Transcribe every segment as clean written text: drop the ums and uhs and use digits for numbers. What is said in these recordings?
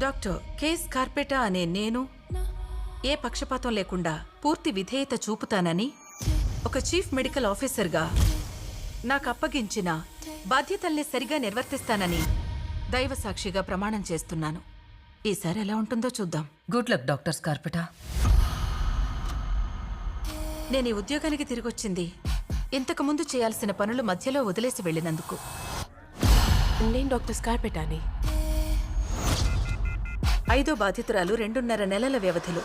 Doctor case కార్పెటా అనే నేను ఏ పక్షపాతం లేకుండా పూర్తి విధేయత చూపుతానని ఒక చీఫ్ మెడికల్ ఆఫీసర్గా నాకు అప్పగించిన బాధ్యతల్ని సరిగా నిర్వర్తిస్తానని దైవ సాక్షిగా ప్రమాణం చేస్తున్నాను. ఈసారి ఎలా ఉంటుందో చూద్దాం. Good luck doctor Scarpetta. నేను ఈ ఉద్యోగానికి తిరిగొచ్చింది ఇంతకుముందు చేయాల్సిన పనులు మధ్యలో వదిలేసి వెళ్ళినందుకు. నేను డాక్టర్ స్కార్పెటాని. 5వ బాధితురాలు 2.5 నెలల వ్యవధిలో.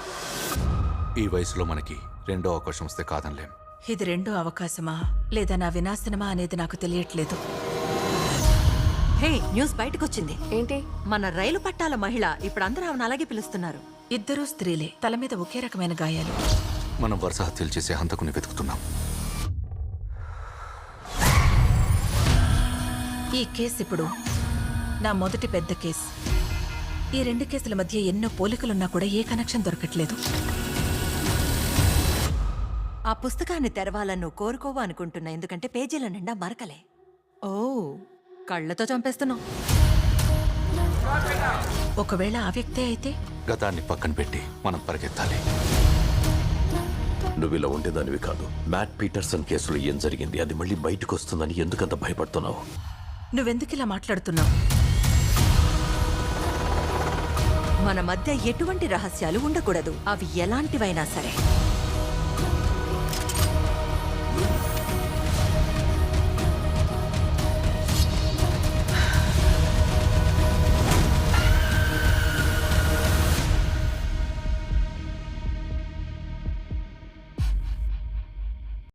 ఈ వయసులో మనకి రెండో అవకాశం వస్తే కాదనలేం. ఇది రెండో అవకాశమా లేదా నా వినాశనమా అనేది నాకు తెలియట్లేదు. హే, న్యూస్ బయటకొచ్చింది. ఏంటి? మన రైలు పట్టాల మహిళ ఇప్పుడు అందరూ ఆమెను అలాగే పిలుస్తున్నారు. ఇద్దరూ స్త్రీలే, తల మీద ఒకే రకమైన గాయాలు. మనం వరుస హత్యలు చేసే హంతకుని వెతుకుతున్నాం. ఈ కేసు ఇప్పుడు నా మొదటి పెద్ద కేసు. ఈ 2 కేసుల మధ్య ఎన్నో పోలికలున్నా కూడా ఏ కనెక్షన్ దొరకట్లేదు. ఆ పుస్తకాన్ని తెరవాలని నువ్వు కోరుకోవా అనుకుంటున్నా, ఎందుకంటే పేజీల నిండా మరకలే. ఓ, కళ్ళతో చంపేస్తున్నావు. ఒకవేళ ఆ వ్యక్తే అయితే? గతాన్ని పక్కన పెట్టి మనం పరిగెత్తాలి. నువ్వు ఇలా ఉండేదానివి కాదు. మ్యాట్ పీటర్సన్ కేసులో ఏం జరిగింది, అది మళ్ళీ బయటకు వస్తుందని ఎందుకంత భయపడుతున్నావు? నువ్వెందుకిలా మాట్లాడుతున్నావు? మన మధ్య ఎటువంటి రహస్యాలు ఉండకూడదు, అవి ఎలాంటివైనా సరే.